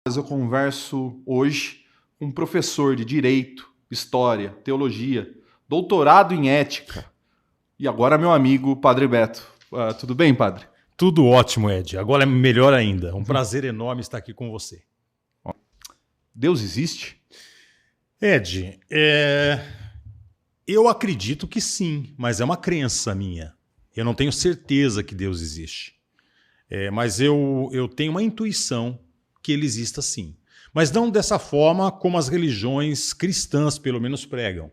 Mas eu converso hoje com um professor de Direito, História, Teologia, doutorado em Ética e agora meu amigo Padre Beto. Tudo bem, Padre? Tudo ótimo, Ed. Agora é melhor ainda. Um prazer enorme estar aqui com você. Deus existe? Ed, eu acredito que sim, mas é uma crença minha. Eu não tenho certeza que Deus existe. Mas eu tenho uma intuição que ele exista sim. Mas não dessa forma como as religiões cristãs, pelo menos, pregam.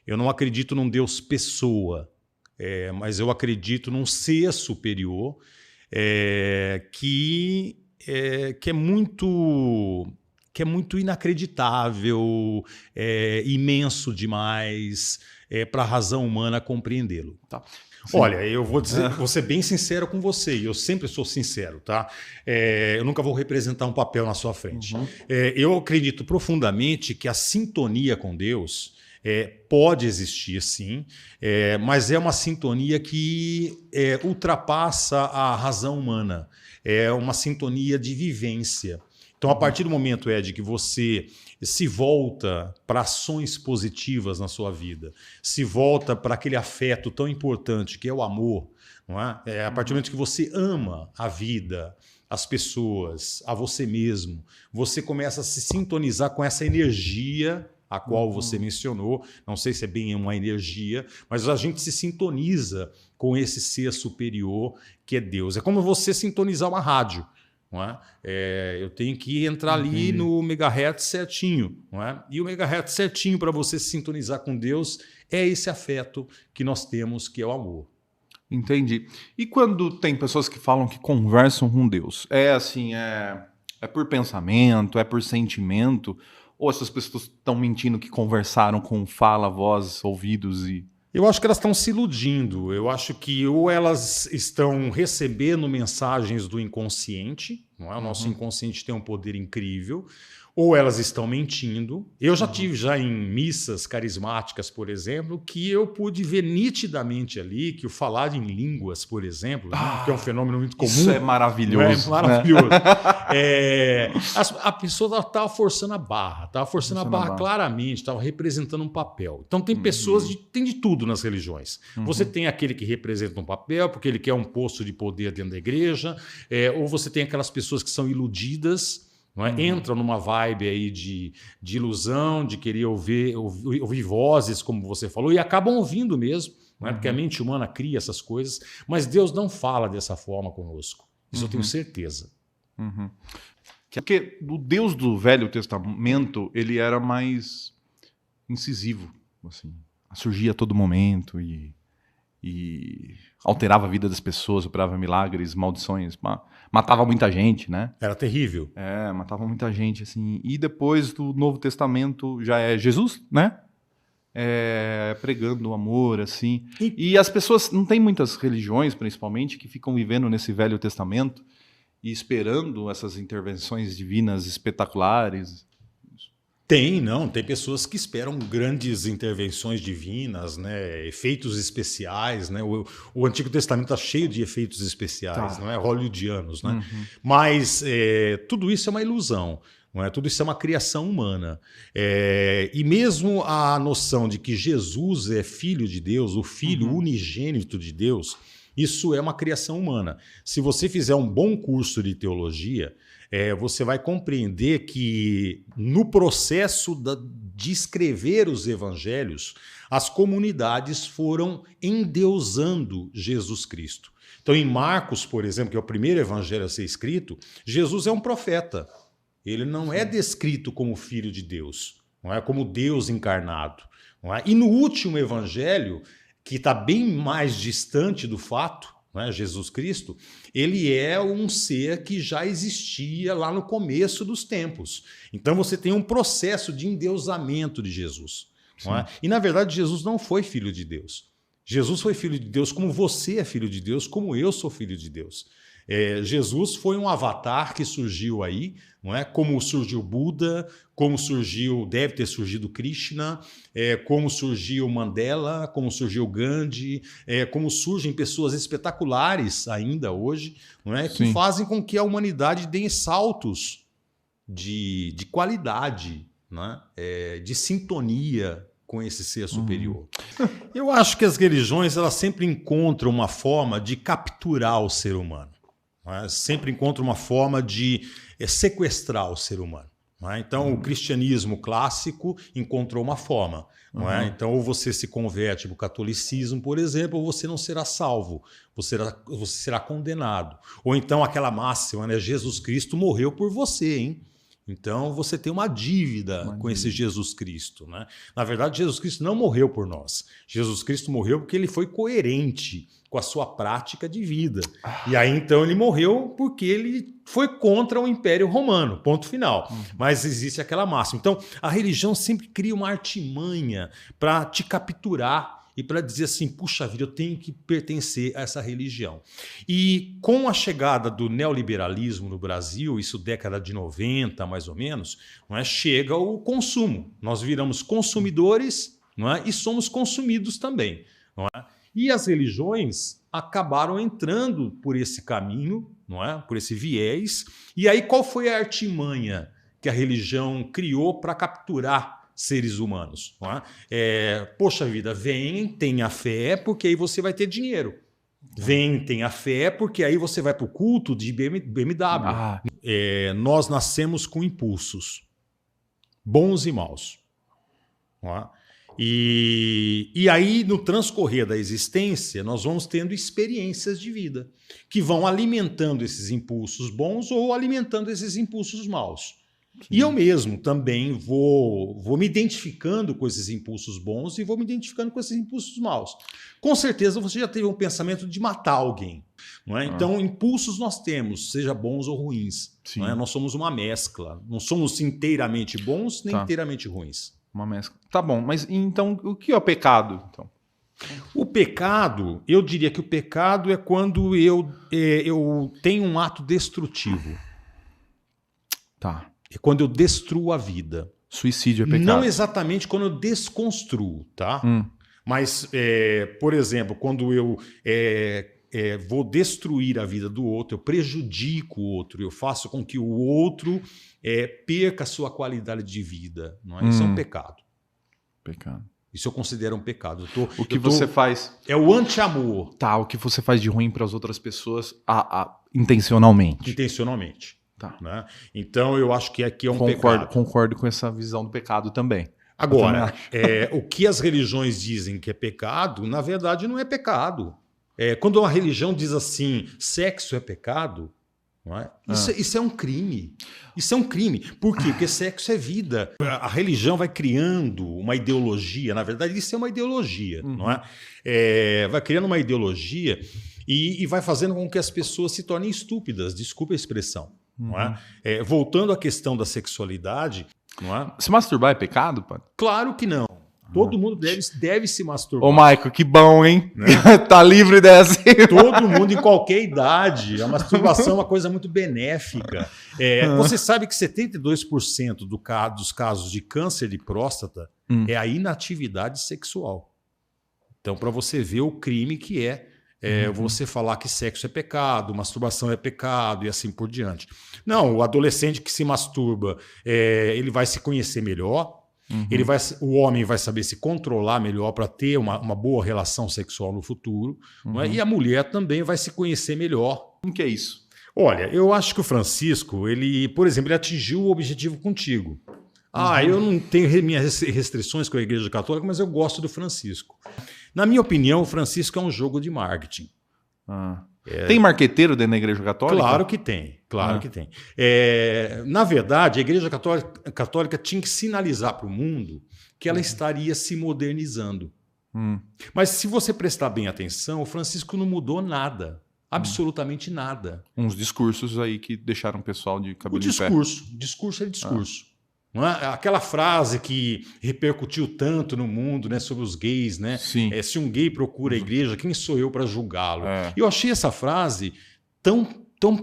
Eu não acredito num Deus pessoa, mas eu acredito num ser superior que é muito inacreditável, imenso demais para a razão humana compreendê-lo. Tá. Olha, eu vou ser bem sincero com você, e eu sempre sou sincero, tá? Eu nunca vou representar um papel na sua frente. Uhum. Eu acredito profundamente que a sintonia com Deus pode existir, sim, mas é uma sintonia que ultrapassa a razão humana. É uma sintonia de vivência. Então, a partir do momento, Ed, que você se volta para ações positivas na sua vida, se volta para aquele afeto tão importante que é o amor, não é? A partir do momento que você ama a vida, as pessoas, a você mesmo, você começa a se sintonizar com essa energia a qual você mencionou. Não sei se é bem uma energia, mas a gente se sintoniza com esse ser superior que é Deus. É como você sintonizar uma rádio. Não é? Eu tenho que entrar ali no megahertz certinho. Não é? E o megahertz certinho para você se sintonizar com Deus é esse afeto que nós temos, que é o amor. Entendi. E quando tem pessoas que falam que conversam com Deus? É por pensamento, é por sentimento? Ou essas pessoas estão mentindo que conversaram com fala, voz, ouvidos e... Eu acho que elas estão se iludindo. Eu acho que ou elas estão recebendo mensagens do inconsciente, não é? O nosso inconsciente tem um poder incrível, ou elas estão mentindo. Eu já tive em missas carismáticas, por exemplo, que eu pude ver nitidamente ali que o falar em línguas, por exemplo, que é um fenômeno muito comum. Isso é maravilhoso. É maravilhoso. A pessoa estava forçando a barra, claramente, estava representando um papel. Então tem pessoas, tem de tudo nas religiões. Você tem aquele que representa um papel, porque ele quer um posto de poder dentro da igreja, ou você tem aquelas pessoas que são iludidas, não é? Entram numa vibe aí de ilusão, de querer ouvir vozes, como você falou, e acabam ouvindo mesmo, não é? Porque a mente humana cria essas coisas, mas Deus não fala dessa forma conosco. Isso eu tenho certeza. Porque o Deus do Velho Testamento, ele era mais incisivo, assim, surgia a todo momento e alterava a vida das pessoas, operava milagres, maldições, matava muita gente, né? Era terrível. Matava muita gente, assim. E depois do Novo Testamento já é Jesus, né? Pregando o amor, assim. E as pessoas, não tem muitas religiões, principalmente, que ficam vivendo nesse Velho Testamento e esperando essas intervenções divinas espetaculares. Tem pessoas que esperam grandes intervenções divinas, né? Efeitos especiais, né? O Antigo Testamento está cheio de efeitos especiais, não é? Hollywoodianos, né? Mas tudo isso é uma ilusão, não é? Tudo isso é uma criação humana. E mesmo a noção de que Jesus é filho de Deus, o filho unigênito de Deus, isso é uma criação humana. Se você fizer um bom curso de teologia, você vai compreender que no processo de escrever os evangelhos, as comunidades foram endeusando Jesus Cristo. Então, em Marcos, por exemplo, que é o primeiro evangelho a ser escrito, Jesus é um profeta. Ele não é descrito como filho de Deus, não é como Deus encarnado. Não é? E no último evangelho, que está bem mais distante do fato, né, Jesus Cristo, ele é um ser que já existia lá no começo dos tempos. Então você tem um processo de endeusamento de Jesus. Não é? E na verdade Jesus não foi filho de Deus. Jesus foi filho de Deus como você é filho de Deus, como eu sou filho de Deus. Jesus foi um avatar que surgiu aí, não é? Como surgiu Buda, como deve ter surgido Krishna, como surgiu Mandela, como surgiu Gandhi, como surgem pessoas espetaculares ainda hoje, não é? Que fazem com que a humanidade dê saltos de qualidade, né? De sintonia com esse ser superior. Eu acho que as religiões elas sempre encontram uma forma de capturar o ser humano, né? Sempre encontram uma forma de sequestrar o ser humano. Então, o cristianismo clássico encontrou uma forma. Então, ou você se converte para o catolicismo, por exemplo, ou você não será salvo, você será condenado. Ou então aquela máxima, né? Jesus Cristo morreu por você, hein? Então, você tem uma dívida com esse Jesus Cristo, né? Na verdade, Jesus Cristo não morreu por nós. Jesus Cristo morreu porque ele foi coerente com a sua prática de vida. E aí, então, ele morreu porque ele foi contra o Império Romano, ponto final. Mas existe aquela máxima. Então, a religião sempre cria uma artimanha para te capturar e para dizer assim, puxa vida, eu tenho que pertencer a essa religião. E com a chegada do neoliberalismo no Brasil, isso década de 90, mais ou menos, não é? Chega o consumo. Nós viramos consumidores, não é? E somos consumidos também. Não é? E as religiões acabaram entrando por esse caminho, não é? Por esse viés. E aí qual foi a artimanha que a religião criou para capturar seres humanos? Não é? Poxa vida, vem, tenha fé, porque aí você vai ter dinheiro. Vem, tenha fé, porque aí você vai para o culto de BMW. Nós nascemos com impulsos, bons e maus. Não é? E aí, no transcorrer da existência, nós vamos tendo experiências de vida que vão alimentando esses impulsos bons ou alimentando esses impulsos maus. Sim. E eu mesmo também vou me identificando com esses impulsos bons e vou me identificando com esses impulsos maus. Com certeza você já teve um pensamento de matar alguém. Não é? Então, impulsos nós temos, seja bons ou ruins. Não é? Nós somos uma mescla. Não somos inteiramente bons nem inteiramente ruins. Uma mescla. Tá bom, mas então o que é o pecado? Então? O pecado, eu diria que o pecado é quando eu tenho um ato destrutivo. Tá. É quando eu destruo a vida. Suicídio é pecado. Não exatamente quando eu desconstruo, tá? Mas, por exemplo, quando eu vou destruir a vida do outro, eu prejudico o outro, eu faço com que o outro perca a sua qualidade de vida. Não é? Isso é um pecado. Pecado. Isso eu considero um pecado. O que você faz... É o anti-amor. Tá, o que você faz de ruim para as outras pessoas intencionalmente. Intencionalmente. Tá. Né? Então, eu acho que aqui é um pecado. Concordo com essa visão do pecado também. Agora, o que as religiões dizem que é pecado, na verdade não é pecado. Quando uma religião diz assim, sexo é pecado, não é? Isso é um crime. Isso é um crime. Por quê? Porque sexo é vida. A religião vai criando uma ideologia. Na verdade, isso é uma ideologia. Não é? Vai criando uma ideologia e vai fazendo com que as pessoas se tornem estúpidas. Desculpa a expressão. Não é? Voltando à questão da sexualidade... Não é? Se masturbar é pecado, pai? Claro que não. Todo mundo deve se masturbar. Ô, Maico, que bom, hein? Né? Tá livre dessa. Todo mundo, em qualquer idade. A masturbação é uma coisa muito benéfica. Você sabe que 72% dos casos de câncer de próstata é a inatividade sexual. Então, para você ver o crime que você falar que sexo é pecado, masturbação é pecado e assim por diante. Não, o adolescente que se masturba, ele vai se conhecer melhor. O homem vai saber se controlar melhor para ter uma boa relação sexual no futuro. Não é? E a mulher também vai se conhecer melhor. O que é isso? Olha, eu acho que o Francisco, por exemplo, ele atingiu o objetivo contigo. Eu não tenho minhas restrições com a Igreja Católica, mas eu gosto do Francisco. Na minha opinião, o Francisco é um jogo de marketing. Tem marqueteiro dentro da Igreja Católica? Claro que tem, que tem. Na verdade, a Igreja Católica tinha que sinalizar para o mundo que ela estaria se modernizando. Mas se você prestar bem atenção, o Francisco não mudou nada, absolutamente nada. Uns discursos aí que deixaram o pessoal de cabelo em pé. Discurso é discurso. Não é? Aquela frase que repercutiu tanto no mundo, né, sobre os gays, né? Sim. Se um gay procura a igreja, quem sou eu para julgá-lo? Eu achei essa frase tão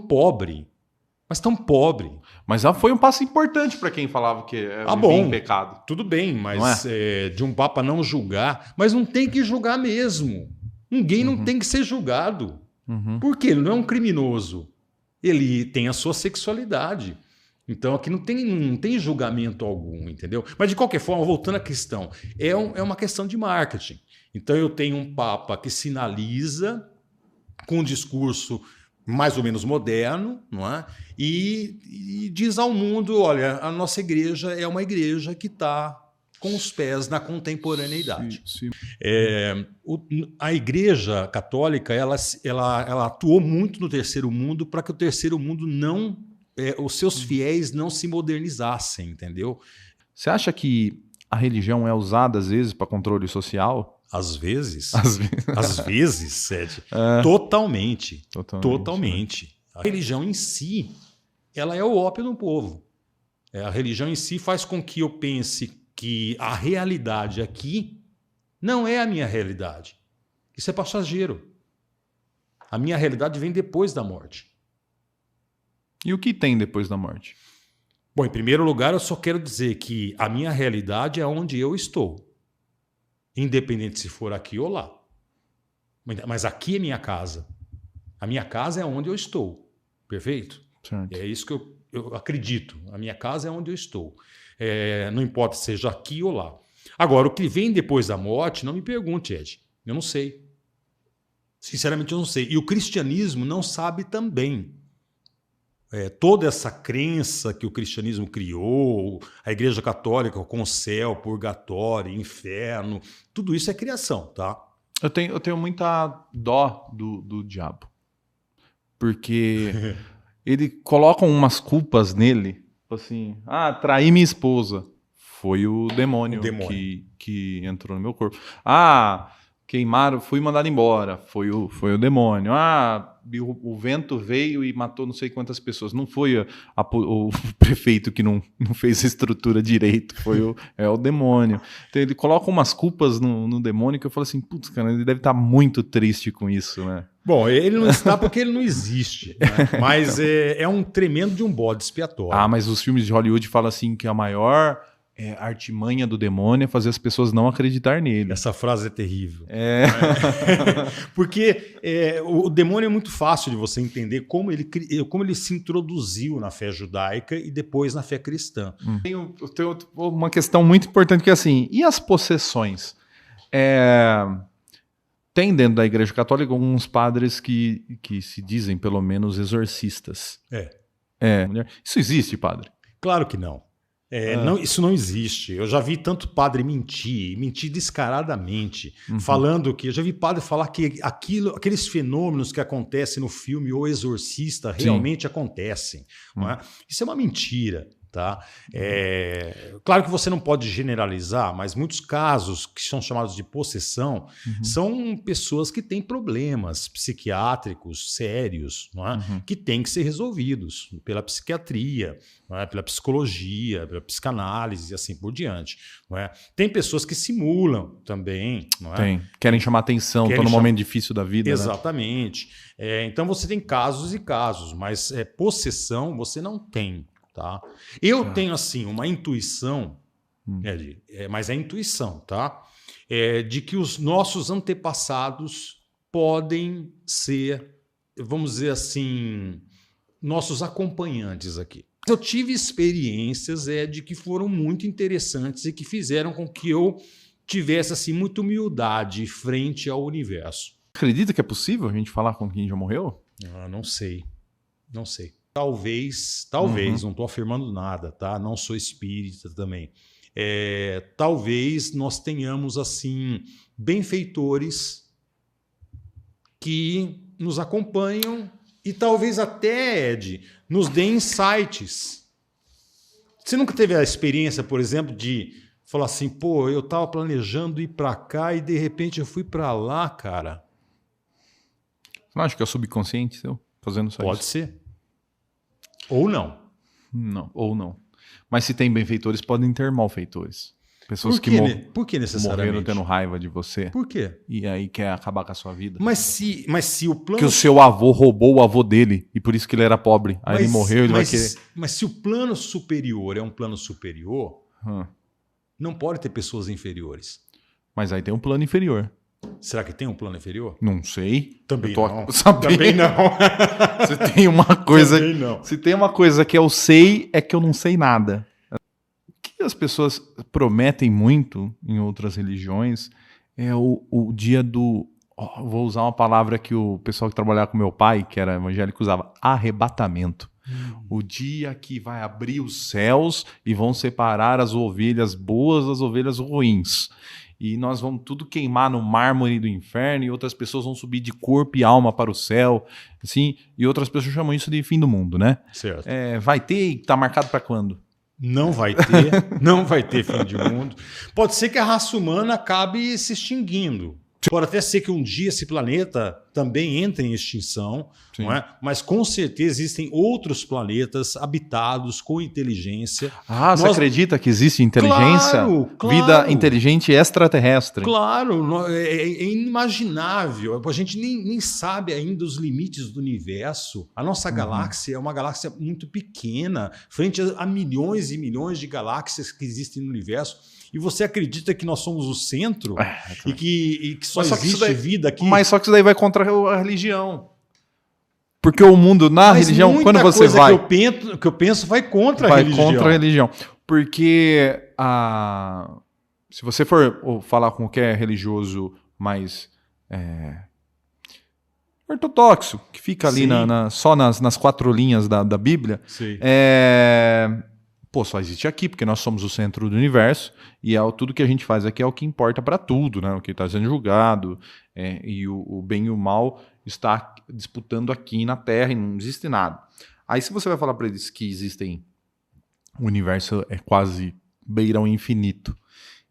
pobre, mas tão pobre. Mas foi um passo importante para quem falava que vivia em pecado. Tudo bem, mas de um papa não julgar, mas não tem que julgar mesmo. Um gay não tem que ser julgado. Por quê? Ele não é um criminoso. Ele tem a sua sexualidade. Então aqui não tem julgamento algum, entendeu? Mas de qualquer forma, voltando à questão, é uma questão de marketing. Então eu tenho um Papa que sinaliza com um discurso mais ou menos moderno, não é? E diz ao mundo, olha, a nossa igreja é uma igreja que está com os pés na contemporaneidade. Sim. A Igreja Católica ela atuou muito no Terceiro Mundo para que o Terceiro Mundo os seus fiéis não se modernizassem, entendeu? Você acha que a religião é usada às vezes para controle social? Às vezes, Sede. É. Totalmente. Totalmente. A religião em si, ela é o ópio do povo. A religião em si faz com que eu pense que a realidade aqui não é a minha realidade. Isso é passageiro. A minha realidade vem depois da morte. E o que tem depois da morte? Bom, em primeiro lugar, eu só quero dizer que a minha realidade é onde eu estou. Independente se for aqui ou lá. Mas aqui é minha casa. A minha casa é onde eu estou. Perfeito? Certo. É isso que eu acredito. A minha casa é onde eu estou. Não importa se seja aqui ou lá. Agora, o que vem depois da morte, não me pergunte, Ed. Eu não sei. Sinceramente, eu não sei. E o cristianismo não sabe também. Toda essa crença que o cristianismo criou, a Igreja Católica com o céu, purgatório, inferno, tudo isso é criação, tá? Eu tenho muita dó do diabo. Porque ele coloca umas culpas nele, assim, traí minha esposa. Foi o demônio. Que entrou no meu corpo. Queimaram, fui mandado embora. Foi o demônio. O vento veio e matou não sei quantas pessoas. Não foi o prefeito que não fez a estrutura direito. Foi o demônio. Então ele coloca umas culpas no demônio que eu falo assim, putz, cara, ele deve estar muito triste com isso, né? Bom, ele não está porque ele não existe, né? Mas é um tremendo de um bode expiatório. Mas os filmes de Hollywood falam assim que a maior artimanha do demônio é fazer as pessoas não acreditar nele. Essa frase é terrível. Porque o demônio é muito fácil de você entender como ele se introduziu na fé judaica e depois na fé cristã. Tenho uma questão muito importante que é assim, e as possessões? Tem dentro da Igreja Católica alguns padres que se dizem, pelo menos, exorcistas. Isso existe, padre? Claro que não. Não, isso não existe. Eu já vi tanto padre mentir descaradamente, falando que... Eu já vi padre falar que aqueles fenômenos que acontecem no filme O Exorcista realmente acontecem. Não é? Isso é uma mentira. Tá? Claro que você não pode generalizar, mas muitos casos que são chamados de possessão são pessoas que têm problemas psiquiátricos sérios, não é? Que têm que ser resolvidos pela psiquiatria, não é? Pela psicologia, pela psicanálise e assim por diante. Não é? Tem pessoas que simulam também. Não é? Querem chamar atenção, estão num momento difícil da vida. Exatamente. Né? Então você tem casos e casos, mas possessão você não tem. Tá? Eu tenho assim uma intuição, mas é intuição, tá? De que os nossos antepassados podem ser, vamos dizer assim, nossos acompanhantes aqui. Eu tive experiências de que foram muito interessantes e que fizeram com que eu tivesse assim muita humildade frente ao universo. Acredita que é possível a gente falar com quem já morreu? Não sei. Talvez, não estou afirmando nada, tá? Não sou espírita também. Talvez nós tenhamos assim benfeitores que nos acompanham e talvez até, Ed, nos deem insights. Você nunca teve a experiência, por exemplo, de falar assim, pô, eu estava planejando ir para cá e de repente eu fui para lá, cara? Você não acha que é o subconsciente seu fazendo só isso? Pode ser. Ou não. Não, ou não. Mas se tem benfeitores, podem ter malfeitores. Pessoas Por que necessariamente? Morreram tendo raiva de você. Por quê? E aí quer acabar com a sua vida. Mas se o plano... Que o seu avô roubou o avô dele e por isso que ele era pobre. Aí ele morreu, ele vai querer... Mas se o plano superior é um plano superior, não pode ter pessoas inferiores. Mas aí tem um plano inferior. Será que tem um plano inferior? Não sei. Também Eu tô não. sabendo. Também não. Se tem uma coisa, Também não. se tem uma coisa que eu sei, é que eu não sei nada. O que as pessoas prometem muito em outras religiões é o dia do... vou usar uma palavra que o pessoal que trabalhava com meu pai, que era evangélico, usava: arrebatamento. O dia que vai abrir os céus e vão separar as ovelhas boas das ovelhas ruins. E nós vamos tudo queimar no mármore do inferno, e outras pessoas vão subir de corpo e alma para o céu, assim, e outras pessoas chamam isso de fim do mundo, né? Certo. Vai ter e tá marcado para quando? Não vai ter, não vai ter fim de mundo. Pode ser que a raça humana acabe se extinguindo. Pode até ser que um dia esse planeta também entre em extinção, não é? Mas com certeza existem outros planetas habitados com inteligência. Você acredita que existe inteligência? Claro. Vida inteligente extraterrestre? Claro, é inimaginável. A gente nem sabe ainda os limites do universo. A nossa galáxia é uma galáxia muito pequena, frente a milhões e milhões de galáxias que existem no universo. E você acredita que nós somos o centro e que só existe vida aqui? Mas só que isso daí vai contra a religião. Porque o mundo na religião, quando você coisa vai... que eu penso vai contra a religião. Vai contra a religião. Porque se você for falar com qualquer religioso mais ortodoxo, que fica ali só nas 4 linhas da Bíblia, só existe aqui, porque nós somos o centro do universo, e tudo que a gente faz aqui é o que importa para tudo, né? O que está sendo julgado, e o bem e o mal está disputando aqui na Terra, e não existe nada. Aí se você vai falar para eles que o universo é quase beira ao infinito,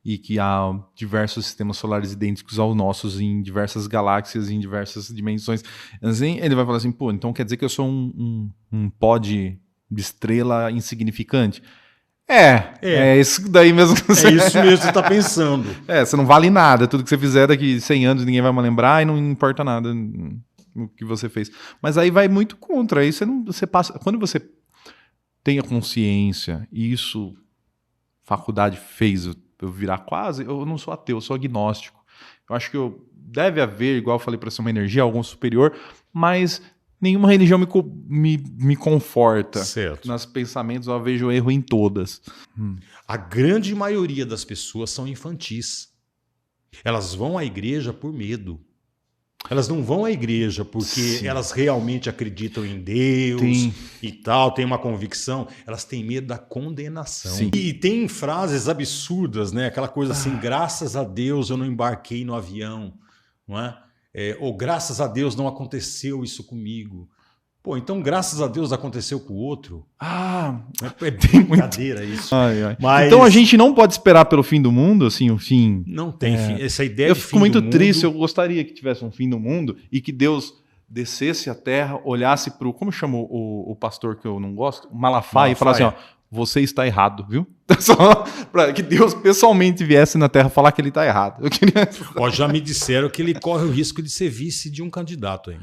e que há diversos sistemas solares idênticos aos nossos em diversas galáxias, em diversas dimensões, assim, ele vai falar assim: pô, então quer dizer que eu sou um pó de estrela insignificante? É isso daí mesmo que você... É isso mesmo que você está pensando. Você não vale nada. Tudo que você fizer daqui 100 anos ninguém vai mais lembrar, e não importa nada o que você fez. Mas aí vai muito contra. Aí você passa... Quando você tem a consciência, e isso faculdade fez eu virar quase... Eu não sou ateu, eu sou agnóstico. Eu acho que deve haver, igual eu falei, para ser uma energia, algum superior, mas... Nenhuma religião me conforta. Certo. Nos pensamentos eu vejo erro em todas. A grande maioria das pessoas são infantis. Elas vão à igreja por medo. Elas não vão à igreja porque elas realmente acreditam em Deus e tal, têm uma convicção. Elas têm medo da condenação. Sim. E tem frases absurdas, né? Aquela coisa assim: graças a Deus eu não embarquei no avião, não é? Ou graças a Deus não aconteceu isso comigo. Pô, então graças a Deus aconteceu com o outro. É brincadeira isso. Mas... Então a gente não pode esperar pelo fim do mundo, assim, o fim... Não tem fim. Essa ideia eu de fim fico muito do triste, mundo... eu gostaria que tivesse um fim do mundo e que Deus descesse à terra, olhasse para o... Como chama o pastor que eu não gosto? Malafaia, e falasse assim: você está errado, viu? Só para que Deus pessoalmente viesse na Terra falar que ele está errado. Já me disseram que ele corre o risco de ser vice de um candidato aí.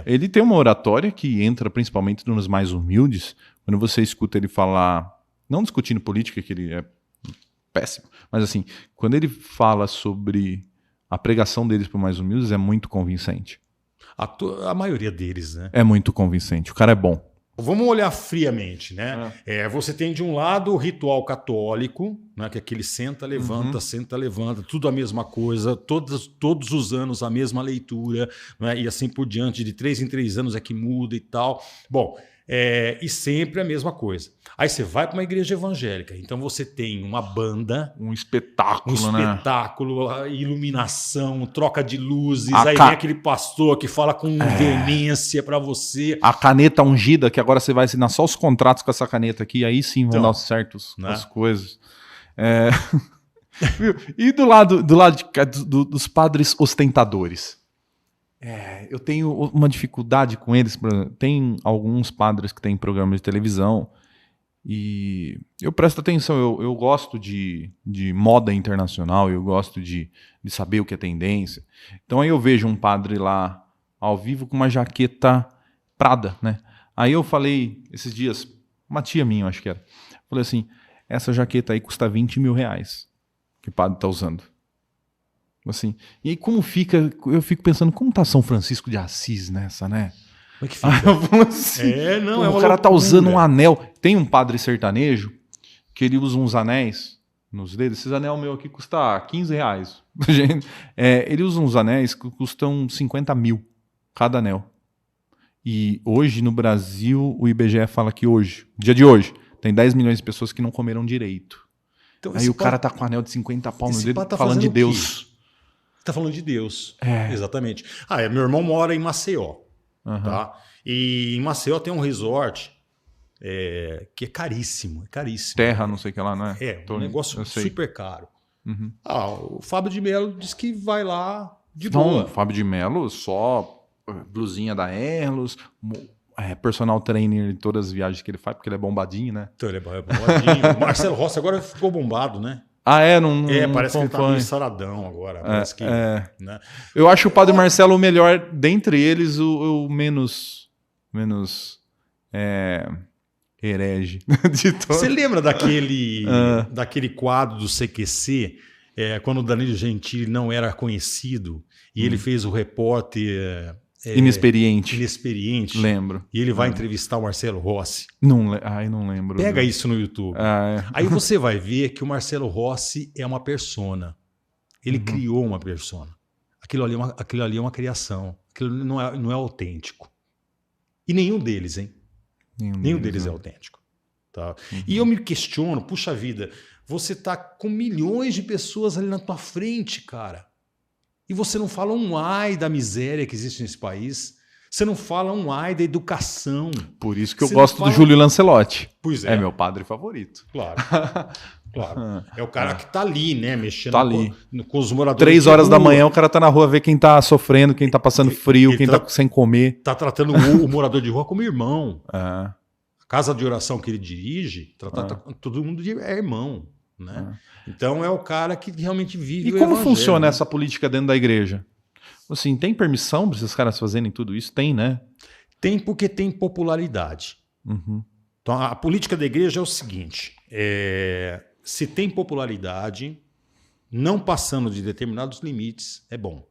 Ele tem uma oratória que entra principalmente nos mais humildes. Quando você escuta ele falar, não discutindo política, que ele é péssimo, mas assim, quando ele fala sobre a pregação deles para os mais humildes, é muito convincente. A maioria deles, né? É muito convincente. O cara é bom. Vamos olhar friamente, né? Você tem de um lado o ritual católico, né? Que é aquele senta, levanta, tudo a mesma coisa, todos os anos a mesma leitura, né? E assim por diante, de 3 em 3 anos é que muda e tal. Bom, e sempre a mesma coisa. Aí você vai para uma igreja evangélica, então você tem uma banda, um espetáculo, iluminação, troca de luzes, aí vem aquele pastor que fala com veemência para você. A caneta ungida, que agora você vai assinar só os contratos com essa caneta aqui, aí sim vão dar certos as coisas. E do lado dos padres ostentadores? Eu tenho uma dificuldade com eles. Tem alguns padres que têm programas de televisão e eu presto atenção. Eu gosto de moda internacional, eu gosto de saber o que é tendência. Então aí eu vejo um padre lá ao vivo com uma jaqueta Prada, né? Aí eu falei esses dias, uma tia minha, acho que era, falei assim: essa jaqueta aí custa 20 mil reais que o padre está usando. Assim. E aí como fica, eu fico pensando, como tá São Francisco de Assis nessa, né? Como é que fica? Aí eu falo assim, Não, pô, é o uma cara tá loucura. usando um anel. Tem um padre sertanejo que ele usa uns anéis nos dedos. Esses anel meu aqui custa R$15. Gente, ele usa uns anéis que custam 50 mil cada anel. E hoje no Brasil, o IBGE fala que hoje, dia de hoje, tem 10 milhões de pessoas que não comeram direito. Então, Aí o cara tá com um anel de 50 pau no esse dedo pá tá falando de fazendo o Deus. quê? Tá falando de Deus. É. Exatamente. Meu irmão mora em Maceió. Uhum. Tá? E em Maceió tem um resort que é caríssimo. Terra, não sei o que lá, não é? Um negócio super caro. Uhum. O Fábio de Mello disse que vai lá de Não, boa. o Fábio de Mello só blusinha da Erlos, personal trainer em todas as viagens que ele faz, porque ele é bombadinho, né? Então ele é bombadinho. O Marcelo Rossi agora ficou bombado, né? Não parece que ele tá acompanho. meio saradão agora. Parece que, né? Eu acho o Padre Marcelo o melhor, dentre eles, o menos herege de todos. Você lembra daquele quadro do CQC, quando o Danilo Gentili não era conhecido e ele fez o repórter inexperiente. Lembro. E ele vai entrevistar o Marcelo Rossi. Não lembro. Pega isso no YouTube. Aí você vai ver que o Marcelo Rossi é uma persona. Ele criou uma persona. Aquilo ali é uma criação. Aquilo não é autêntico. E nenhum deles, hein? Nenhum deles é autêntico. Tá? E eu me questiono, puxa vida, você tá com milhões de pessoas ali na tua frente, cara. E você não fala um ai da miséria que existe nesse país. Você não fala um ai da educação. Por isso que eu gosto do Júlio Lancelotti. Pois é. É meu padre favorito. Claro. É o cara que tá ali, né? Mexendo com os moradores. 3 horas da manhã o cara tá na rua ver quem tá sofrendo, quem tá passando frio, quem tá sem comer. Tá tratando o morador de rua como irmão. É. A casa de oração que ele dirige, todo mundo é irmão. Né? Então é o cara que realmente vive. E como funciona essa política dentro da igreja? Assim, tem permissão para esses caras fazerem tudo isso? Tem, né? Tem, porque tem popularidade. Então a política da igreja é o seguinte: se tem popularidade, não passando de determinados limites, é bom.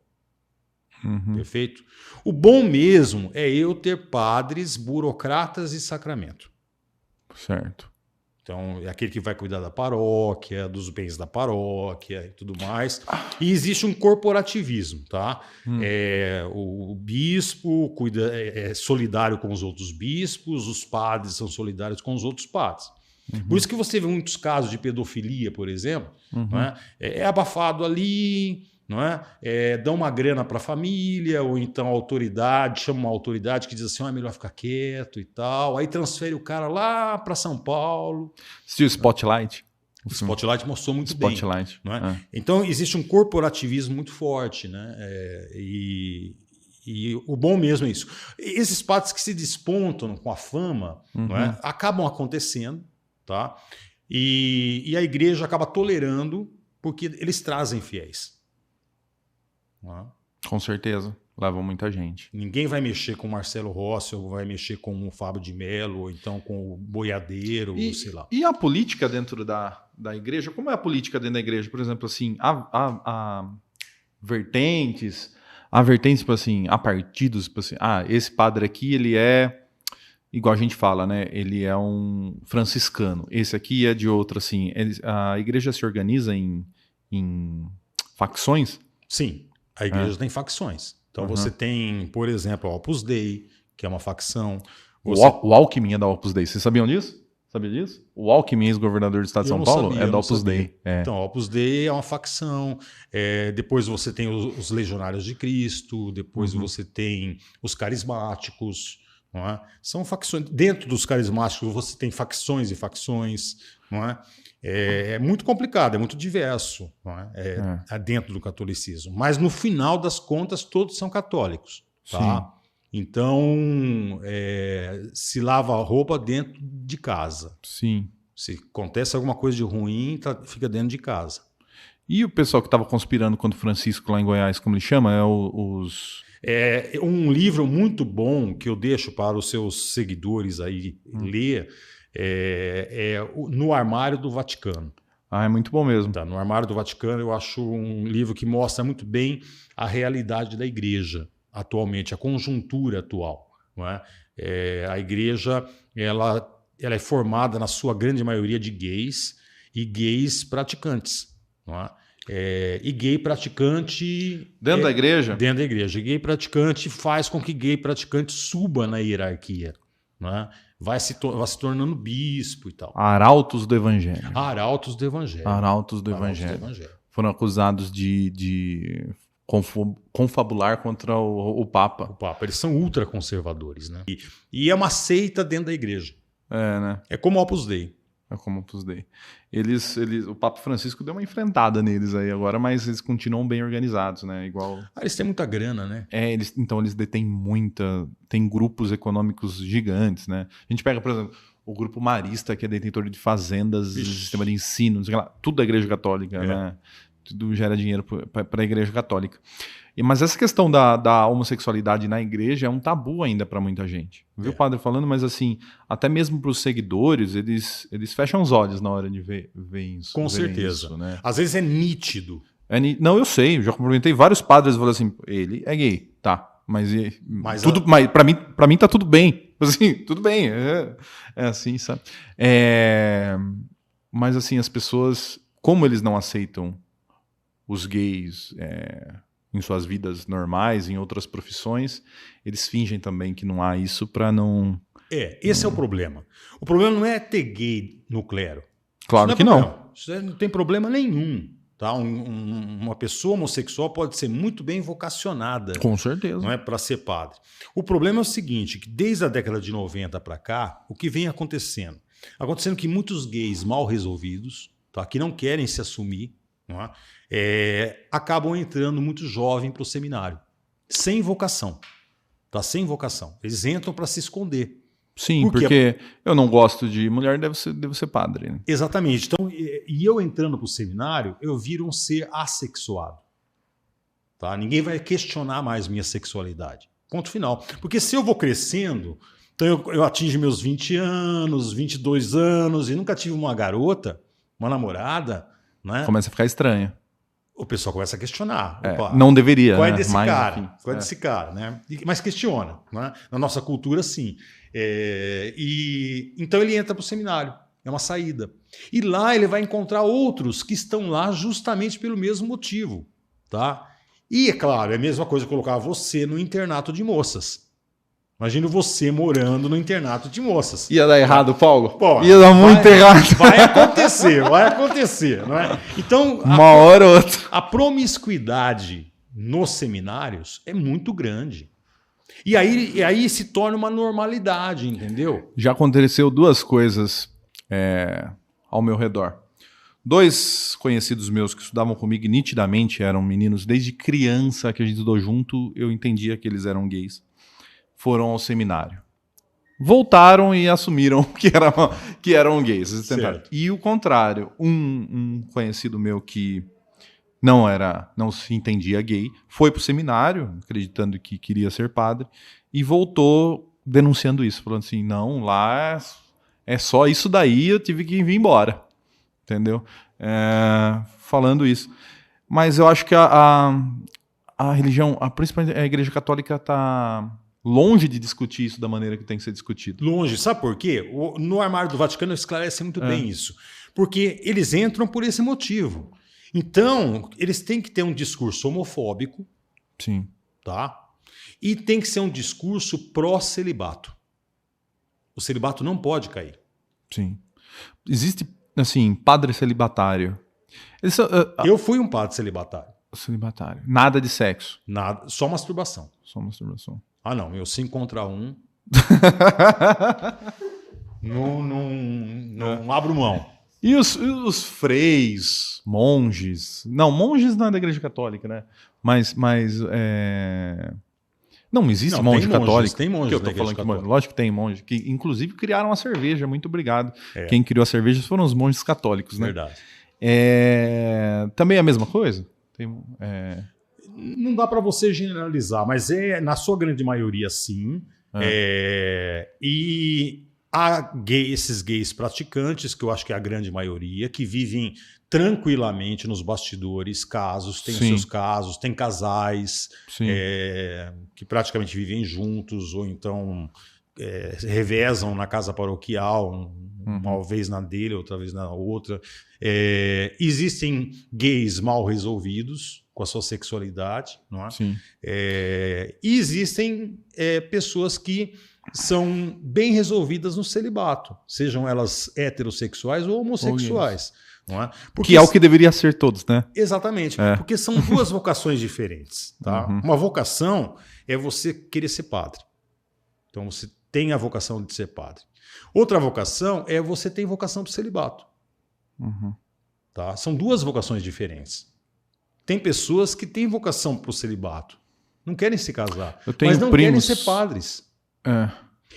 Perfeito? O bom mesmo é eu ter padres, burocratas e sacramento. Certo. Então, é aquele que vai cuidar da paróquia, dos bens da paróquia e tudo mais. E existe um corporativismo, tá? O bispo é solidário com os outros bispos, os padres são solidários com os outros padres. Por isso que você vê muitos casos de pedofilia, por exemplo, não é? É abafado ali, não é? Dão uma grana para a família, ou então a autoridade, chama uma autoridade que diz assim, é melhor ficar quieto e tal. Aí transfere o cara lá para São Paulo. Assistiu o Spotlight? O Spotlight mostrou muito Spotlight, bem. Não é? Então existe um corporativismo muito forte, né? E o bom mesmo é isso. Esses padres que se despontam com a fama não é? Acabam acontecendo, tá? E a igreja acaba tolerando porque eles trazem fiéis. Com certeza, levam muita gente. Ninguém vai mexer com o Marcelo Rossi, ou vai mexer com o Fábio de Mello, ou então com o boiadeiro, sei lá. E a política dentro da igreja? Como é a política dentro da igreja? Por exemplo, assim, há vertentes, tipo assim, há partidos, tipo assim, esse padre aqui, ele é, igual a gente fala, né? Ele é um franciscano. Esse aqui é de outro, assim. A igreja se organiza em facções? Sim. A igreja tem facções. Então você tem, por exemplo, a Opus Dei, que é uma facção. O Alckmin é da Opus Dei. Vocês sabiam disso? Sabia disso? O Alckmin, ex-governador do estado de São Paulo, é da Opus Dei. Então, a Opus Dei é uma facção. Depois você tem os Legionários de Cristo. Depois você tem os carismáticos. Não é? São facções. Dentro dos carismáticos você tem facções e facções. Não é? É muito complicado, é muito diverso, não é? Dentro do catolicismo. Mas no final das contas, todos são católicos. Tá? Então, se lava a roupa dentro de casa. Sim. Se acontece alguma coisa de ruim, fica dentro de casa. E o pessoal que estava conspirando contra o Francisco lá em Goiás, como ele chama? É um livro muito bom que eu deixo para os seus seguidores aí ler. No Armário do Vaticano. Ah, é muito bom mesmo. Tá, no Armário do Vaticano eu acho um livro que mostra muito bem a realidade da igreja atualmente, a conjuntura atual. Não é? A igreja ela é formada, na sua grande maioria, de gays e gays praticantes. Não é? E gay praticante... Dentro da igreja? Dentro da igreja. Gay praticante faz com que gay praticante suba na hierarquia. Não é? Vai se tornando bispo e tal. Arautos do Evangelho. Arautos do Evangelho. Arautos do Evangelho. Foram acusados de confabular contra o Papa. O Papa. Eles são ultraconservadores, né? E é uma seita dentro da igreja. É, né? É como o Opus Dei. É como o Opus Dei. O Papa Francisco deu uma enfrentada neles aí agora, mas eles continuam bem organizados, né? Igual... Eles têm muita grana, né? Então eles detêm tem grupos econômicos gigantes, né? A gente pega, por exemplo, o grupo Marista, que é detentor de fazendas, sistema de ensino, não sei lá, tudo da Igreja Católica, né? Tudo gera dinheiro para a Igreja Católica. Mas essa questão da homossexualidade na igreja é um tabu ainda para muita gente. Viu o padre falando? Mas assim, até mesmo para os seguidores, eles fecham os olhos na hora de ver isso. Com certeza. Isso, né? Às vezes é nítido. Não, eu sei. Eu já cumprimentei vários padres e falei assim, ele é gay, tá. Mas para mim tá tudo bem. Assim, tudo bem. É assim, sabe? Mas assim, as pessoas, como eles não aceitam os gays em suas vidas normais, em outras profissões, eles fingem também que não há isso para não... Esse é o problema. O problema não é ter gay no clero. Claro que não. Isso não tem problema nenhum. Tá? Uma pessoa homossexual pode ser muito bem vocacionada. Com certeza. Não é para ser padre. O problema é o seguinte, que desde a década de 90 para cá, o que vem acontecendo? Acontecendo que muitos gays mal resolvidos, tá? Que não querem se assumir, não é? Acabam entrando muito jovem para o seminário, sem vocação. Tá? Sem vocação. Eles entram para se esconder. Sim, porque eu não gosto de mulher, devo ser padre. Né? Exatamente. Então, e eu entrando para o seminário, eu viro um ser assexuado. Tá? Ninguém vai questionar mais minha sexualidade. Ponto final. Porque se eu vou crescendo, então eu atingo meus 20 anos, 22 anos, e nunca tive uma garota, uma namorada... Né? Começa a ficar estranho. O pessoal começa a questionar. Opa, não deveria. Qual é né? desse Mas, cara? enfim, qual é desse cara? Né? Mas questiona. Né? Na nossa cultura, sim. Então ele entra para o seminário. É uma saída. E lá ele vai encontrar outros que estão lá justamente pelo mesmo motivo. Tá? E, é claro, é a mesma coisa colocar você no internato de moças. Imagina você morando no internato de moças. Ia dar errado, Paulo? Pô, ia dar muito errado. Vai acontecer. Não é? Então, uma hora ou outra. A promiscuidade nos seminários é muito grande. E aí se torna uma normalidade, entendeu? Já aconteceu duas coisas ao meu redor. 2 conhecidos meus que estudavam comigo nitidamente eram meninos desde criança que a gente estudou junto, eu entendia que eles eram gays. Foram ao seminário. Voltaram e assumiram que eram gays. E o contrário, um conhecido meu que não se entendia gay, foi para o seminário, acreditando que queria ser padre, e voltou denunciando isso, falando assim, não, lá é só isso daí, eu tive que vir embora. Entendeu? Falando isso. Mas eu acho que a religião, principalmente a Igreja Católica está... longe de discutir isso da maneira que tem que ser discutido. Longe. Sabe por quê? No Armário do Vaticano esclarece muito bem isso. Porque eles entram por esse motivo. Então, eles têm que ter um discurso homofóbico. Sim. Tá? E tem que ser um discurso pró-celibato. O celibato não pode cair. Sim. Existe, assim, padre celibatário. Eu fui um padre celibatário. Celibatário. Nada de sexo. Nada. Só masturbação. Só masturbação. Ah, não, eu 5 contra 1. não abro mão. E os freis, monges... Não, monges não é da Igreja Católica, né? Mas não existe monge católico. Tem monges eu tô falando que, lógico que tem monge. Que inclusive criaram a cerveja, muito obrigado. Quem criou a cerveja foram os monges católicos, né? Verdade. Também é a mesma coisa? Não dá para você generalizar, mas na sua grande maioria, sim. E Há esses gays praticantes, que eu acho que é a grande maioria, que vivem tranquilamente nos bastidores, tem os seus casos, tem casais que praticamente vivem juntos, ou então revezam na casa paroquial, uma vez na dele, outra vez na outra. Existem gays mal resolvidos com a sua sexualidade, não é? Sim. E existem pessoas que são bem resolvidas no celibato, sejam elas heterossexuais ou homossexuais. Não é? Porque, que é o que deveria ser todos, né? Exatamente, porque são duas vocações diferentes. Tá? Uma vocação é você querer ser padre. Então você tem a vocação de ser padre. Outra vocação é você ter vocação para o celibato. Tá? São duas vocações diferentes. Tem pessoas que têm vocação para o celibato, não querem se casar, mas não querem ser padres.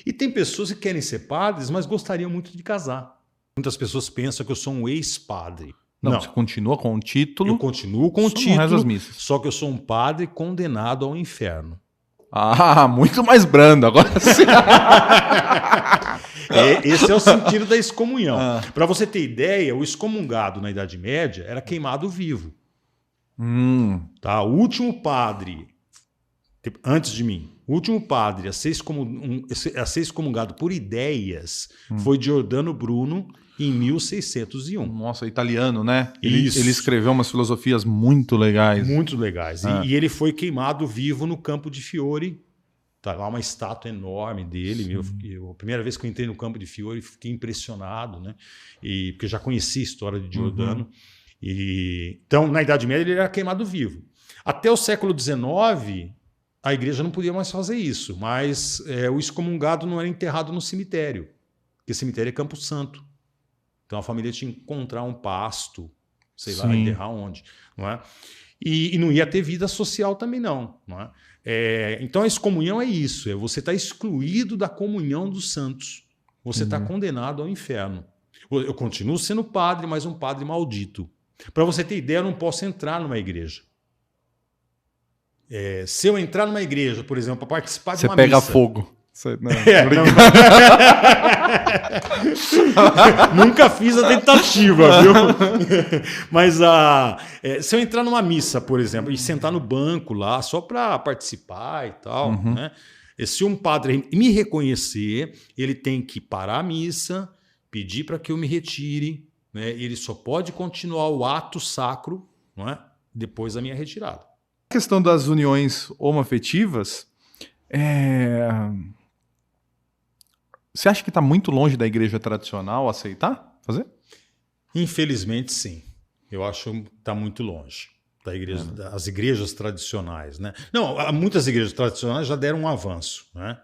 E tem pessoas que querem ser padres, mas gostariam muito de casar. Muitas pessoas pensam que eu sou um ex-padre. Não, você continua com o título. Eu continuo com o título, as missas. Só que eu sou um padre condenado ao inferno. Ah, muito mais brando agora. Esse é o sentido da excomunhão. Para você ter ideia, o excomungado na Idade Média era queimado vivo. Tá? O último padre, antes de mim, o último padre a ser excomungado por ideias foi Giordano Bruno em 1601. Nossa, italiano, né? Ele escreveu umas filosofias muito legais. Muito legais. E ele foi queimado vivo no Campo de Fiore. Tá lá uma estátua enorme dele. A primeira vez que eu entrei no Campo de Fiore, fiquei impressionado, né? Porque eu já conhecia a história de Giordano. Então, na Idade Média, ele era queimado vivo. Até o século XIX, a igreja não podia mais fazer isso, mas o excomungado não era enterrado no cemitério, porque cemitério é Campo Santo. Então a família tinha que encontrar um pasto, sei lá, enterrar onde. Não é? E não ia ter vida social também, não é? Então a excomunhão é isso, você está excluído da comunhão dos santos. Você está condenado ao inferno. Eu continuo sendo padre, mas um padre maldito. Para você ter ideia, eu não posso entrar numa igreja. Se eu entrar numa igreja, por exemplo, para participar de uma missa... Você pega fogo. Nunca fiz a tentativa, viu? Mas se eu entrar numa missa, por exemplo, e sentar no banco lá só para participar e tal, né? Se um padre me reconhecer, ele tem que parar a missa, pedir para que eu me retire, né? Ele só pode continuar o ato sacro, não é? Depois da minha retirada. A questão das uniões homoafetivas, você acha que está muito longe da igreja tradicional aceitar fazer? Infelizmente, sim. Eu acho que está muito longe das igrejas tradicionais, né? Não, muitas igrejas tradicionais já deram um avanço, né?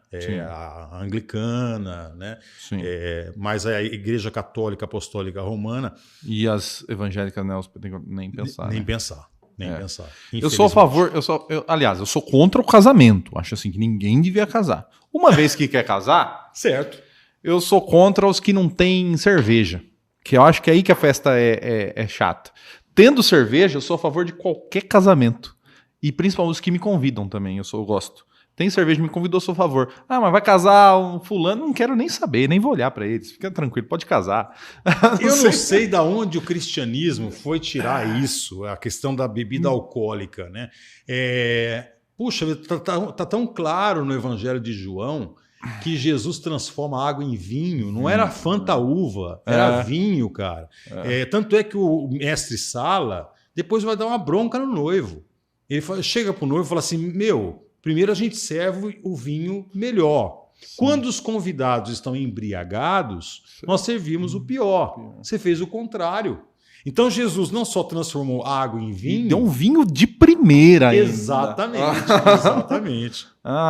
A anglicana, né? Mas a igreja católica apostólica romana... E as evangélicas nem pensar. Nem pensar. Nem pensar. Eu sou a favor, aliás, eu sou contra o casamento. Acho assim que ninguém devia casar. Uma vez que quer casar, certo. Eu sou contra os que não têm cerveja. Que eu acho que é aí que a festa é chata. Tendo cerveja, eu sou a favor de qualquer casamento. E principalmente os que me convidam também, eu gosto. Tem cerveja, me convidou, eu sou a favor. Ah, mas vai casar um fulano, não quero nem saber, nem vou olhar para eles. Fica tranquilo, pode casar. Não sei de onde o cristianismo foi tirar isso, a questão da bebida alcoólica, né? Puxa, tá tão claro no Evangelho de João que Jesus transforma água em vinho. Não era Fanta uva, era vinho, cara. Tanto é que o mestre Sala depois vai dar uma bronca no noivo. Ele chega pro noivo e fala assim, primeiro a gente serve o vinho melhor. Quando os convidados estão embriagados, nós servimos o pior. Você fez o contrário. Então Jesus não só transformou água em vinho... Deu um vinho de primeira ainda. Exatamente.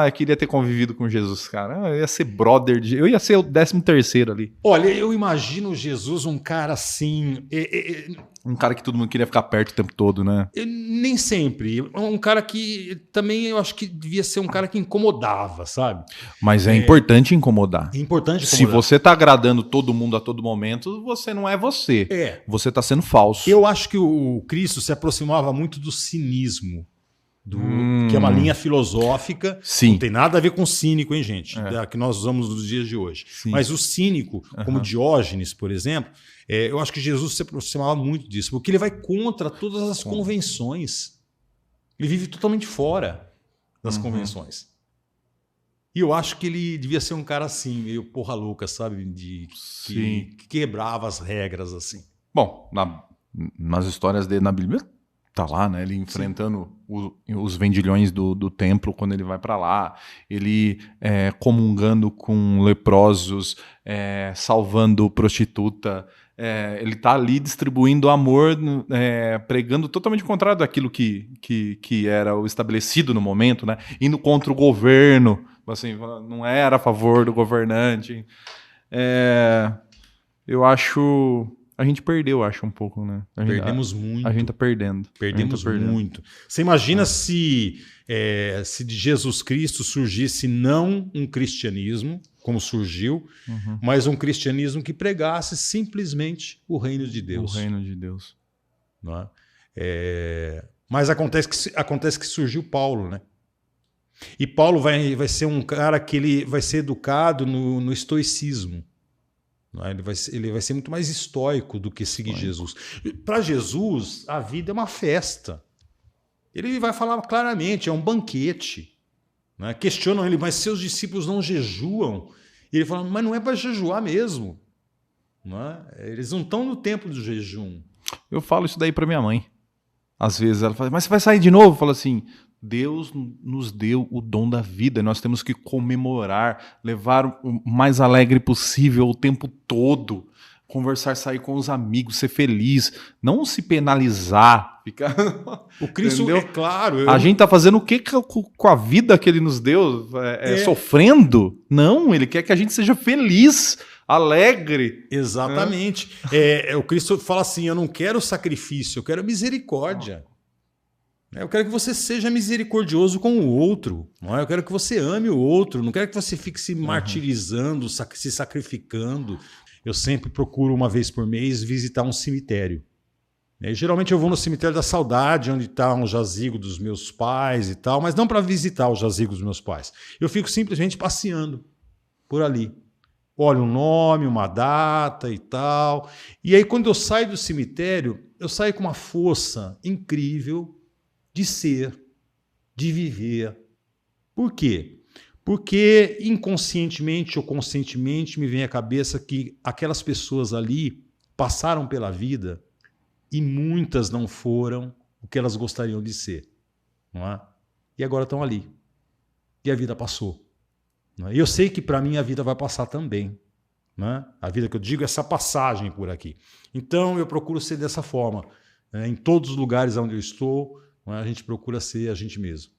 Eu queria ter convivido com Jesus, cara. Eu ia ser brother, eu ia ser o 13º ali. Olha, eu imagino Jesus um cara assim... Um cara que todo mundo queria ficar perto o tempo todo, né? Nem sempre. Um cara que também eu acho que devia ser um cara que incomodava, sabe? Mas é importante incomodar. É importante incomodar. Se você tá agradando todo mundo a todo momento, você não é você. Você tá sendo falso. Eu acho que o Cristo se aproximava muito do cinismo que é uma linha filosófica. Sim. Não tem nada a ver com cínico, hein, gente? Que nós usamos nos dias de hoje. Sim. Mas o cínico, como Diógenes, por exemplo, eu acho que Jesus se aproximava muito disso, porque ele vai contra todas as convenções. Ele vive totalmente fora das convenções. E eu acho que ele devia ser um cara assim, meio porra louca, sabe? Que quebrava as regras, assim. Bom, nas histórias dele na Bíblia, tá lá, né? Ele enfrentando os vendilhões do templo quando ele vai para lá. Ele comungando com leprosos, salvando prostituta. Ele tá ali distribuindo amor, pregando totalmente o contrário daquilo que era o estabelecido no momento, né? Indo contra o governo, assim, não era a favor do governante. Eu acho... A gente perdeu, acho, um pouco, né? Perdemos muito. A gente tá perdendo. Perdemos muito. Você imagina se de Jesus Cristo surgisse não um cristianismo, como surgiu, mas um cristianismo que pregasse simplesmente o reino de Deus. O reino de Deus. Não é? Mas acontece que surgiu Paulo, né? E Paulo vai ser um cara que ele vai ser educado no estoicismo. Ele vai ser muito mais estoico do que seguir Jesus. Para Jesus, a vida é uma festa. Ele vai falar claramente, é um banquete. Né? Questionam ele, mas seus discípulos não jejuam? E ele fala, mas não é para jejuar mesmo. Não é? Eles não estão no tempo do jejum. Eu falo isso daí para minha mãe. Às vezes ela fala, mas você vai sair de novo? Eu falo assim, Deus nos deu o dom da vida, nós temos que comemorar, levar o mais alegre possível o tempo todo, conversar, sair com os amigos, ser feliz, não se penalizar. Ficar... O Cristo, entendeu? é claro... A gente tá fazendo o que com a vida que ele nos deu? Sofrendo? Não, ele quer que a gente seja feliz, alegre. Exatamente. O Cristo fala assim, eu não quero sacrifício, eu quero misericórdia. Eu quero que você seja misericordioso com o outro. Não é? Eu quero que você ame o outro. Não quero que você fique se martirizando, se sacrificando. Eu sempre procuro, uma vez por mês, visitar um cemitério. Geralmente eu vou no cemitério da saudade, onde está um jazigo dos meus pais e tal, mas não para visitar o jazigo dos meus pais. Eu fico simplesmente passeando por ali. Olho um nome, uma data e tal. E aí, quando eu saio do cemitério, eu saio com uma força incrível de ser, de viver. Por quê? Porque inconscientemente ou conscientemente me vem à cabeça que aquelas pessoas ali passaram pela vida e muitas não foram o que elas gostariam de ser. Não é? E agora estão ali. E a vida passou. Não é? E eu sei que para mim a vida vai passar também. Não é? A vida que eu digo é essa passagem por aqui. Então eu procuro ser dessa forma. Em todos os lugares onde eu estou, a gente procura ser a gente mesmo.